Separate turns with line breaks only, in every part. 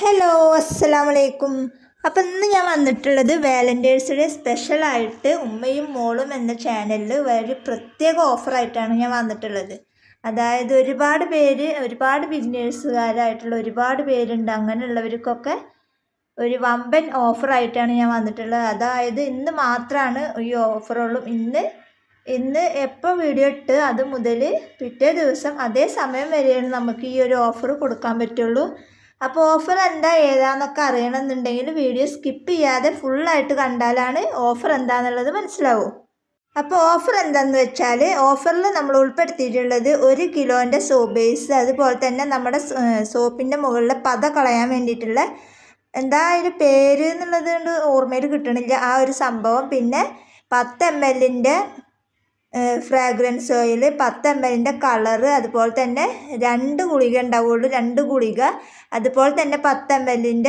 Hello അസ്സലാമലൈക്കും. അപ്പം ഇന്ന് ഞാൻ വന്നിട്ടുള്ളത് വാലൻറ്റൈൻസ് ഡേ സ്പെഷ്യലായിട്ട് ഉമ്മയും മോളും എന്ന ചാനലിൽ ഒരു പ്രത്യേക ഓഫറായിട്ടാണ് ഞാൻ വന്നിട്ടുള്ളത്. അതായത് ഒരുപാട് ബിസിനസ്സുകാരായിട്ടുള്ള ഒരുപാട് പേരുണ്ട്. അങ്ങനെയുള്ളവർക്കൊക്കെ ഒരു വമ്പൻ ഓഫറായിട്ടാണ് ഞാൻ വന്നിട്ടുള്ളത്. അതായത് ഇന്ന് മാത്രമാണ് ഈ ഓഫറുള്ളൂ. ഇന്ന് എപ്പോൾ വീഡിയോ ഇട്ട് അത് മുതൽ പിറ്റേ ദിവസം അതേ സമയം വരെയാണ് നമുക്ക് ഈ ഒരു ഓഫർ കൊടുക്കാൻ പറ്റുള്ളൂ. അപ്പോൾ ഓഫർ എന്താ ഏതാന്നൊക്കെ അറിയണമെന്നുണ്ടെങ്കിൽ വീഡിയോ സ്കിപ്പ് ചെയ്യാതെ ഫുള്ളായിട്ട് കണ്ടാലാണ് ഓഫർ എന്താണെന്നുള്ളത് മനസ്സിലാവും. അപ്പോൾ ഓഫർ എന്താണെന്ന് വെച്ചാൽ ഓഫറിൽ നമ്മൾ ഉൾപ്പെടുത്തിയിട്ടുള്ളത് 1 കിലോൻ്റെ സോപ്പ് ബേസ്, അതുപോലെ തന്നെ നമ്മുടെ സോപ്പിൻ്റെ മുകളിലെ പത കളയാൻ വേണ്ടിയിട്ടുള്ള എന്താ അതിൻ്റെ പേര് എന്നുള്ളത് കൊണ്ട് ഓർമ്മയിൽ കിട്ടണില്ല ആ ഒരു സംഭവം. പിന്നെ 10 ml fragrance oil, 10 ml colour, അതുപോലെ തന്നെ 2 ഗുളിക ഉണ്ടാവുള്ളൂ, 2 ഗുളിക, അതുപോലെ തന്നെ 10 ml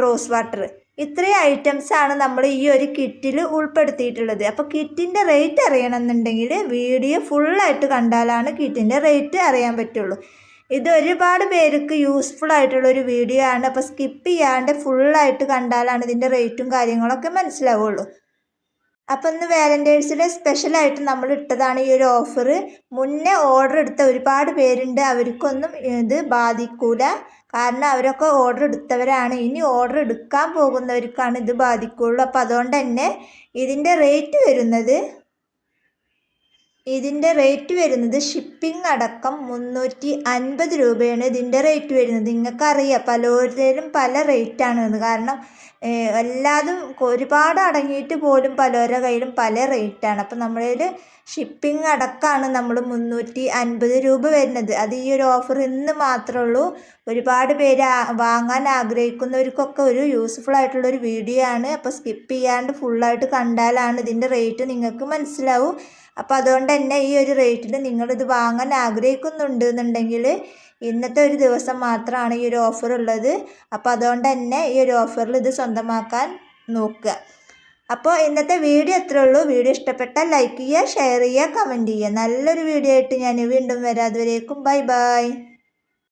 റോസ് വാട്ടർ. ഇത്രയും ഐറ്റംസാണ് നമ്മൾ ഈ ഒരു കിറ്റിൽ ഉൾപ്പെടുത്തിയിട്ടുള്ളത്. അപ്പോൾ കിറ്റിൻ്റെ റേറ്റ് അറിയണമെന്നുണ്ടെങ്കിൽ വീഡിയോ ഫുള്ളായിട്ട് കണ്ടാലാണ് കിറ്റിൻ്റെ റേറ്റ് അറിയാൻ പറ്റുള്ളൂ. ഇത് ഒരുപാട് പേർക്ക് യൂസ്ഫുൾ ആയിട്ടുള്ളൊരു വീഡിയോ ആണ്. അപ്പോൾ സ്കിപ്പ് ചെയ്യാണ്ട് ഫുള്ളായിട്ട് കണ്ടാലാണ് ഇതിൻ്റെ റേറ്റും കാര്യങ്ങളൊക്കെ മനസ്സിലാവുള്ളൂ. അപ്പം ഇന്ന് വാലൻറ്റൈൻസ് ഡേ സ്പെഷ്യലായിട്ട് നമ്മൾ ഇട്ടതാണ് ഈ ഒരു ഓഫർ. മുന്നേ ഓർഡർ എടുത്ത ഒരുപാട് പേരുണ്ട്, അവർക്കൊന്നും ഇത് ബാധിക്കൂല. കാരണം അവരൊക്കെ ഓർഡർ എടുത്തവരാണ്. ഇനി ഓർഡർ എടുക്കാൻ പോകുന്നവർക്കാണ് ഇത് ബാധിക്കുള്ളൂ. അപ്പോൾ അതുകൊണ്ട് തന്നെ ഇതിൻ്റെ റേറ്റ് വരുന്നത് ഷിപ്പിംഗ് അടക്കം 350 രൂപയാണ് ഇതിൻ്റെ റേറ്റ് വരുന്നത്. നിങ്ങൾക്കറിയാം പലരും പല റേറ്റാണ്. കാരണം എല്ലാതും ഒരുപാട് അടങ്ങിയിട്ട് പോലും പലരുടെ കയ്യിലും പല റേറ്റാണ്. അപ്പം നമ്മളതിൽ ഷിപ്പിംഗ് അടക്കമാണ് നമ്മൾ 350 രൂപ വരുന്നത്. അത് ഈ ഒരു ഓഫർ ഇന്ന് മാത്രമേ ഉള്ളൂ. ഒരുപാട് പേര് വാങ്ങാൻ ആഗ്രഹിക്കുന്നവർക്കൊക്കെ ഒരു യൂസ്ഫുൾ ആയിട്ടുള്ളൊരു വീഡിയോ ആണ്. അപ്പോൾ സ്കിപ്പ് ചെയ്യാണ്ട് ഫുള്ളായിട്ട് കണ്ടാലാണ് ഇതിൻ്റെ റേറ്റ് നിങ്ങൾക്ക് മനസ്സിലാവും. അപ്പോൾ അതുകൊണ്ട് തന്നെ ഈ ഒരു റേറ്റിൽ നിങ്ങളിത് വാങ്ങാൻ ആഗ്രഹിക്കുന്നുണ്ട് എന്നുണ്ടെങ്കിൽ ഇന്നത്തെ ഒരു ദിവസം മാത്രമാണ് ഈ ഒരു ഓഫർ ഉള്ളത്. അപ്പോൾ അതുകൊണ്ട് തന്നെ ഈ ഒരു ഓഫറിൽ ഇത് സ്വന്തമാക്കാൻ നോക്കുക. അപ്പോൾ ഇന്നത്തെ വീഡിയോ അത്രേ ഉള്ളൂ. വീഡിയോ ഇഷ്ടപ്പെട്ടാൽ ലൈക്ക് ചെയ്യുക, ഷെയർ ചെയ്യുക, കമൻറ്റ് ചെയ്യുക. നല്ലൊരു വീഡിയോ ആയിട്ട് ഞാൻ വീണ്ടും വരാം. അതുവരേക്കും ബൈ ബൈ.